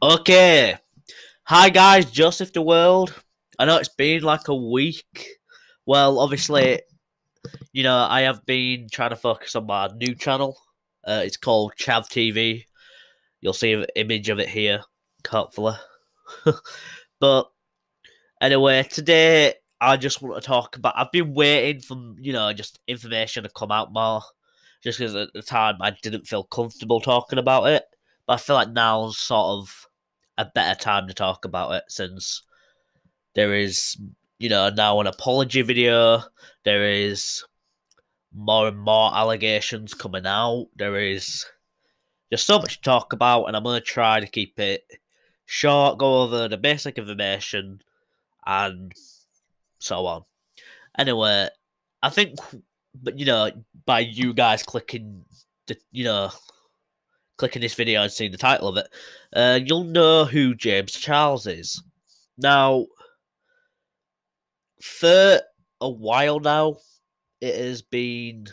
Okay. Hi guys, Joseph the World. I know it's been like a week. Well, obviously, I have been trying to focus on my new channel. It's called Chav TV. You'll see an image of it here, hopefully. But anyway, today I just want to talk about. I've been waiting for just information to come out more, just because at the time I didn't feel comfortable talking about it. But I feel like now's sort of a better time to talk about it since there is, now an apology video. There is more and more allegations coming out. There is just so much to talk about, and I'm going to try to keep it short, go over the basic information, and so on. Anyway, I think, but by you guys clicking this video and seeing the title of it, you'll know who James Charles is. Now, for a while now, it has been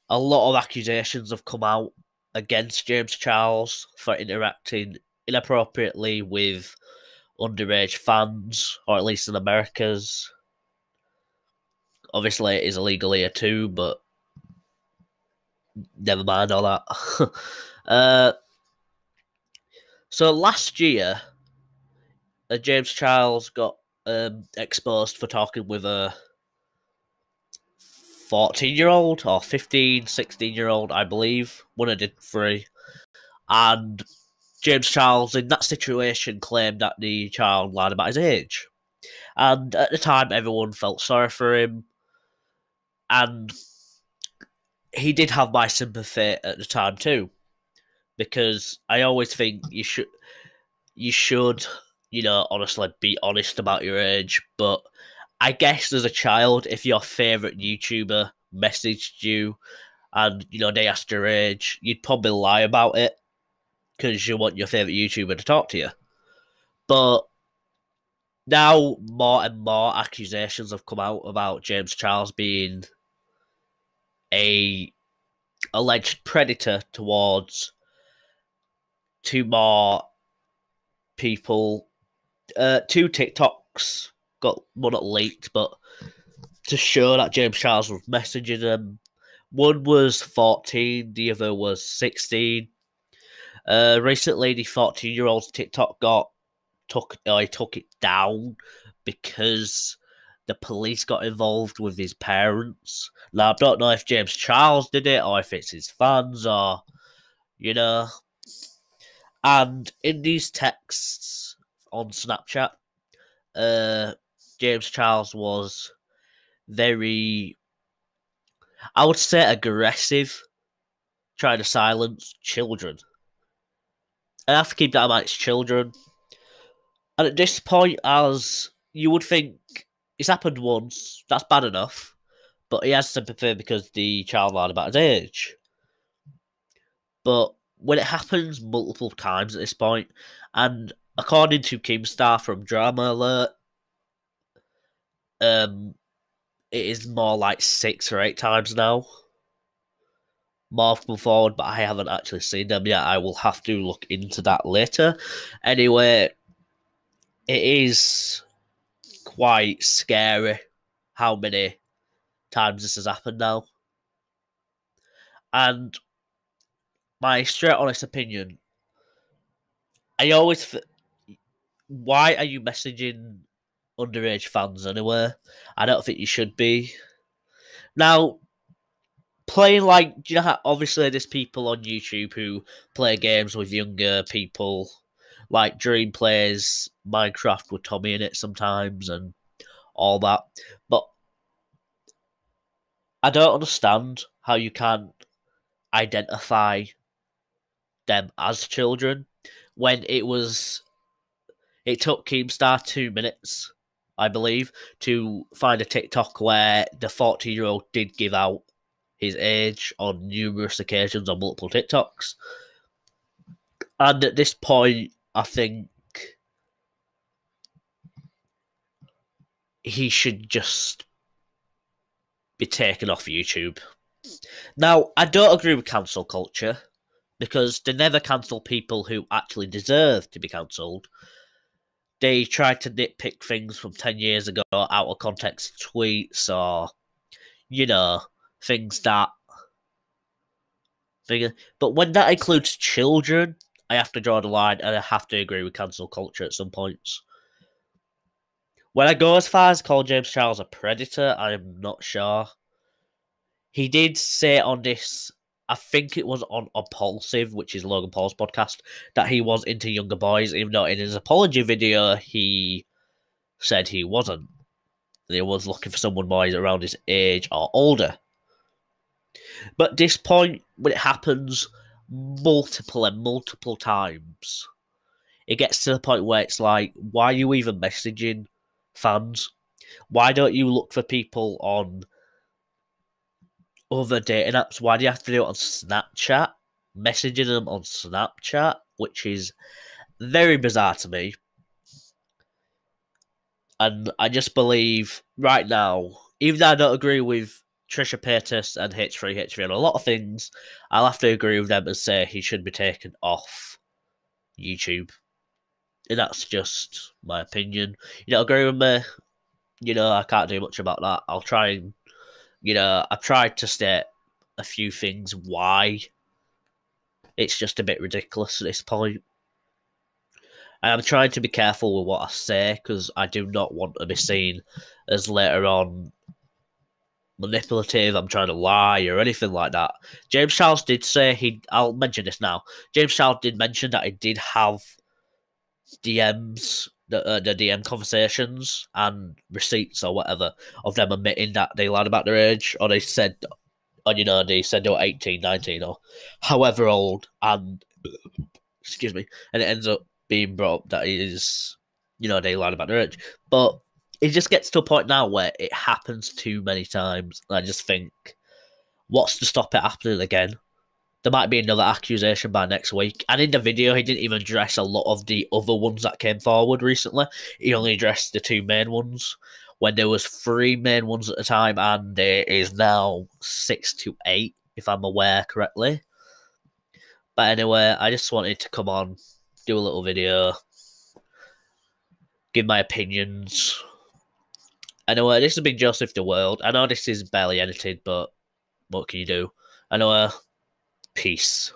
a lot of accusations have come out against James Charles for interacting inappropriately with underage fans, or at least in America's. Obviously, it is illegal here too, but never mind all that. So last year, James Charles got exposed for talking with a 14-year-old or 15, 16-year-old, I believe. One of the three. And James Charles, in that situation, claimed that the child lied about his age. And at the time, everyone felt sorry for him. And he did have my sympathy at the time too. Because I always think you should, honestly be honest about your age. But I guess as a child, if your favourite YouTuber messaged you and, they asked your age, you'd probably lie about it because you want your favourite YouTuber to talk to you. But now more and more accusations have come out about James Charles being a alleged predator towards two more people. Two TikToks got, well, not leaked, but to show that James Charles was messaging them. One was 14, the other was 16. Recently, the 14-year-old's TikTok took it down because the police got involved with his parents. Now, I don't know if James Charles did it or if it's his fans or, And in these texts on Snapchat, James Charles was very, I would say, aggressive, trying to silence children. I have to keep that in mind, it's children. And at this point, as you would think, it's happened once, that's bad enough. But he has sympathy because the child lied about his age. But when it happens multiple times at this point, and according to Keemstar from Drama Alert, it is more like 6 or 8 times now. More come forward, but I haven't actually seen them yet. I will have to look into that later. Anyway, it is quite scary how many times this has happened now. And my straight honest opinion, why are you messaging underage fans anyway? I don't think you should be. Now, playing like, do you know how obviously there's people on YouTube who play games with younger people, like Dream plays Minecraft with Tommy in it sometimes and all that. But I don't understand how you can't identify them as children when it took Keemstar 2 minutes, I believe, to find a TikTok where the 14-year-old did give out his age on numerous occasions on multiple TikToks. And at this point, I think he should just be taken off YouTube. Now, I don't agree with cancel culture, because they never cancel people who actually deserve to be cancelled. They try to nitpick things from 10 years ago out of context tweets or, you know, things that. But when that includes children, I have to draw the line and I have to agree with cancel culture at some points. When I go as far as call James Charles a predator, I'm not sure. He did say on this, I think it was on Impulsive, which is Logan Paul's podcast, that he was into younger boys, even though in his apology video he said he wasn't. He was looking for someone more around his age or older. But at this point, when it happens multiple times, it gets to the point where it's like, why are you even messaging fans? Why don't you look for people on other dating apps? Why do you have to do it on Snapchat? Messaging them on Snapchat, which is very bizarre to me. And I just believe right now, even though I don't agree with Trisha Paytas and H3 on a lot of things, I'll have to agree with them and say he should be taken off YouTube. And that's just my opinion. You don't agree with me? You know, I can't do much about that. I'll try and, you know, I've tried to state a few things why. It's just a bit ridiculous at this point. And I'm trying to be careful with what I say because I do not want to be seen as later on manipulative, I'm trying to lie, or anything like that. James Charles did say I'll mention this now. James Charles did mention that he did have DMs, the DM conversations and receipts or whatever of them admitting that they lied about their age, or they said, or you know, they said they were 18, 19, or however old, and excuse me, and it ends up being brought up that it is, you know, they lied about their age. But it just gets to a point now where it happens too many times, and I just think, what's to stop it happening again? There might be another accusation by next week. And in the video, he didn't even address a lot of the other ones that came forward recently. He only addressed the two main ones, when there was 3 main ones at the time, and there is now 6 to 8, if I'm aware correctly. But anyway, I just wanted to come on, do a little video, give my opinions. Anyway, this has been Joseph the World. I know this is barely edited, but what can you do? Anyway, peace.